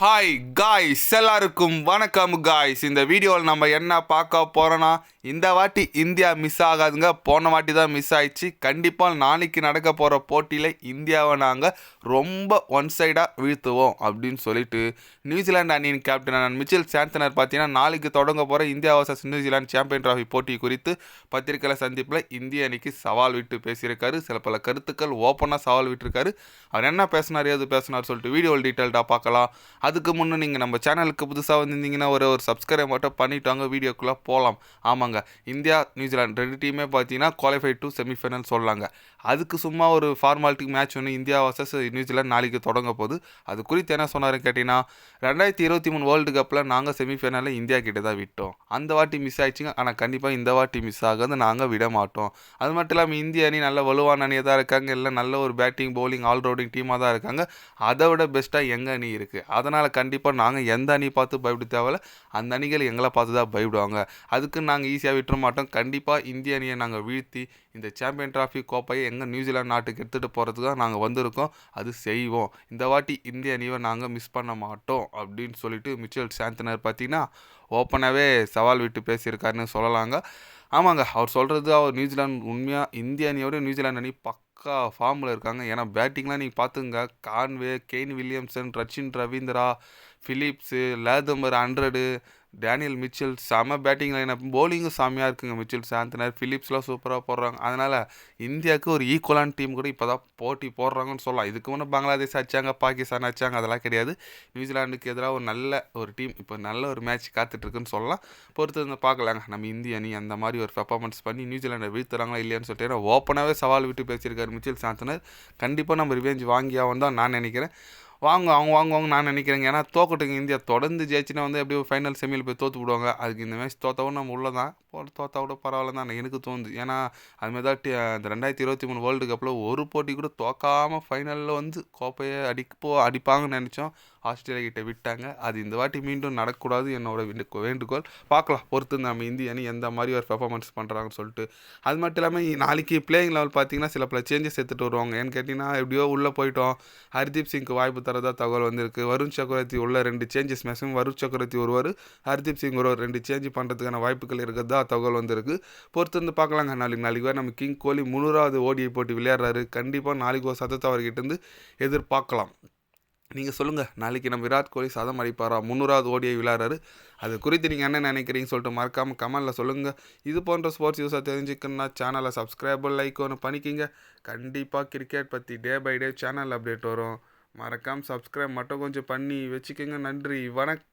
Hi guys, எல்லாருக்கும் வணக்கம் guys. இந்த வீடியோவில் நம்ம என்ன பார்க்க போகிறோன்னா, இந்த வாட்டி இந்தியா மிஸ் ஆகாதுங்க. போன வாட்டி தான் மிஸ் ஆயிடுச்சு. கண்டிப்பாக நாளைக்கு நடக்க போகிற போட்டியில் இந்தியாவை நாங்கள் ரொம்ப ஒன் சைடாக வீழ்த்துவோம் அப்படின்னு சொல்லிட்டு நியூசிலாந்து அணியின் கேப்டன் மிச்சல் சாந்தனர் பார்த்தீங்கன்னா நாளைக்கு தொடங்க போகிற India versus New Zealand champion trophy போட்டி குறித்து பத்திரிகையாளர் சந்திப்பில் இந்திய அணிக்கு சவால் விட்டு பேசியிருக்காரு. சில பல கருத்துக்கள் ஓப்பனாக சவால் விட்டுருக்காரு. அவர் என்ன பேசினார், ஏது பேசினார் சொல்லிட்டு வீடியோவில் டீட்டெயில்டாக பார்க்கலாம். அதுக்கு முன்னே நீங்கள் நம்ம சேனலுக்கு புதுசாக வந்திருந்தீங்கன்னா ஒரு சப்ஸ்கிரைப் மட்டும் பண்ணிவிட்டாங்க. வீடியோக்குள்ளே போகலாம். ஆமாங்க, இந்தியா நியூசிலாந்து ரெண்டு டீமே பார்த்தீங்கன்னா குவாலிஃபை டு செமிஃபைனல் சொல்லலாங்க. அதுக்கு சும்மா ஒரு ஃபார்மாலிட்டி மேட்ச் ஒன்று இந்தியா வர்சஸ் நியூசிலாந்து நாளைக்கு தொடங்க போகுது. அது குறித்து என்ன சொன்னாருன்னு கேட்டிங்கன்னா, 2023 வேர்ல்டு கப்பில் நாங்கள் செமிஃபைனலில் இந்தியா கிட்டே தான் விட்டோம். அந்த வாட்டி மிஸ் ஆயிடுச்சுங்க. ஆனால் கண்டிப்பாக இந்த வாட்டி மிஸ் ஆகாது, நாங்கள் விட மாட்டோம். அது மட்டும் இல்லாமல் இந்திய அணி நல்ல வலுவான அணியாக தான் இருக்காங்க. எல்லாம் நல்ல ஒரு பேட்டிங் பவுலிங் ஆல்ரவுண்டிங் டீமாக தான் இருக்காங்க. அதை விட பெஸ்ட்டாக எங்கள் அணி இருக்குது. அதனால் கண்டிப்பாக நாங்கள் எந்த அணி பார்த்து பயப்பட தேவையில்ல, அந்த அணிகள் எங்களை பார்த்து தான் பயப்படுவாங்க. அதுக்கு நாங்கள் ஈஸியாக விட்டுற மாட்டோம். கண்டிப்பாக இந்திய அணியை நாங்கள் வீழ்த்தி இந்த சாம்பியன் டிராஃபி கோப்பையை எங்கள் நியூசிலாந்து நாட்டுக்கு எடுத்துகிட்டு போகிறதுக்காக நாங்கள் வந்திருக்கோம். அது செய்வோம். இந்த வாட்டி இந்திய அணியை நாங்கள் மிஸ் பண்ண மாட்டோம் அப்படின்னு சொல்லிட்டு மிச்சல் சாந்தனர் பார்த்தீங்கன்னா ஓப்பனாகவே சவால் விட்டு பேசியிருக்காருன்னு சொல்லலாங்க. ஆமாங்க, அவர் சொல்கிறது அவர் நியூசிலாந்து உண்மையாக இந்திய அணியோட நியூசிலாந்து அணி பக்கா ஃபார்மில் இருக்காங்க. ஏன்னா பேட்டிங்லாம் நீங்கள் பார்த்துங்க, Conway, Kane Williamson, Rachin Ravindra, Phillips, லேதமர் 100, டேனியல் மிச்சல் செம பேட்டிங் லைன். பவுலிங்கும் செம்மையாக இருக்குங்க. மிச்சல் சாந்தனர், ஃபிலிப்ஸ்லாம் சூப்பராக போடுறாங்க. அதனால் இந்தியாவுக்கு ஒரு ஈக்குவலான டீம் கூட இப்போ தான் போட்டி போடுறாங்கன்னு சொல்லலாம். இதுக்கு முன்னே பங்களாதேஷ் அடிச்சாங்க, பாகிஸ்தான் அடிச்சாங்க, அதெல்லாம் கிடையாது. நியூசிலாண்டுக்கு எதிராக ஒரு நல்ல ஒரு டீம் இப்போ நல்ல ஒரு மேட்ச் காத்துட்ருக்குன்னு சொல்லலாம். பொறுத்து வந்து பார்க்கலாங்க. நம்ம இந்திய அணி அந்த மாதிரி ஒரு பெர்ஃபார்மன்ஸ் பண்ணி நியூசிலாண்டை வீழ்த்துறாங்களா இல்லையான்னு சொல்லிட்டு ஓப்பனாகவே சவால் விட்டு பேசியிருக்காரு மிச்சல் சாந்தனர். கண்டிப்பாக நம்ம ரிவெஞ்ச் வாங்கி ஆகும் தான் நான் நினைக்கிறேன். வாங்குவாங்க நான் நினைக்கிறேங்க. ஏன்னா தோக்கட்டுங்க இந்தியா. தொடர்ந்து ஜெயிச்சுன்னா வந்து எப்படியும் ஃபைனல் செமியில் போய் தோற்று விடுவாங்க. அதுக்கு இந்த மேட்ச் தோற்றவும் நம்ம உள்ள தான் தோற்றா கூட பரவாயில்ல தான் எனக்கு தோணுது. ஏன்னா அதுமாதிரி தான் இந்த 2023 வேர்ல்டு கப்பில் ஒரு போட்டி கூட தோக்காமல் ஃபைனலில் வந்து கோப்பையை அடிப்பாங்கன்னு நினச்சோம். ஆஸ்திரேலியா கிட்ட விட்டாங்க. அது இந்த வாட்டி மீண்டும் நடக்கக்கூடாது என்னோட வேண்டுகோள். பார்க்கலாம் பொறுத்து நம்ம இந்திய அணி எந்த மாதிரி ஒரு பெர்ஃபார்மன்ஸ் பண்ணுறாங்கன்னு சொல்லிட்டு. அது மட்டும் இல்லாமல் நாளைக்கு பிளேயிங் லெவல் பார்த்தீங்கன்னா சில பல சேஞ்சஸ் எடுத்துகிட்டு வருவாங்க. ஏன்னு கேட்டிங்கன்னா எப்படியோ உள்ளே போயிட்டோம். ஹர்தீப் சிங்க்கு வாய்ப்பு தரதா தகவல் வந்திருக்கு. வருண் சக்கரவர்த்தி உள்ள 2 சேஞ்சஸ் மேக்ஸிமம் வருண் சக்கரவர்த்தி ஒருவர், ஹர்தீப் சிங் ஒரு 2 சேஞ்ச் பண்ணுறதுக்கான வாய்ப்புகள் இருக்கிறதா தகவல் வந்திருக்கு. பொறுத்து வந்து பார்க்கலாங்க. நாளைக்கு வேறு நம்ம கிங் கோலி 300வது ஓடிஐ போட்டி விளையாடுறாரு. கண்டிப்பாக நாளைக்கு ஒரு சதத்தை அவர்கிட்ட எதிர்பார்க்கலாம். நீங்கள் சொல்லுங்கள், நாளைக்கு நம்ம விராட் கோலி சதம் அடிப்பாரா? 300வது ஓடிஐ விளையாடுறாரு. அது குறித்து நீங்கள் என்ன நினைக்கிறீங்கன்னு சொல்லிட்டு மறக்காமல் கமெண்டில் சொல்லுங்கள். இது போன்ற ஸ்போர்ட்ஸ் நியூஸாக தெரிஞ்சுக்கணுன்னா சேனலை சப்ஸ்கிரைப் லைக் ஒன்று பண்ணிக்கிங்க. கண்டிப்பாக கிரிக்கெட் பற்றி day by day channel update வரும். மறக்காமல் சப்ஸ்கிரைப் மட்டும் கொஞ்சம் பண்ணி வச்சுக்கோங்க. நன்றி, வணக்கம்.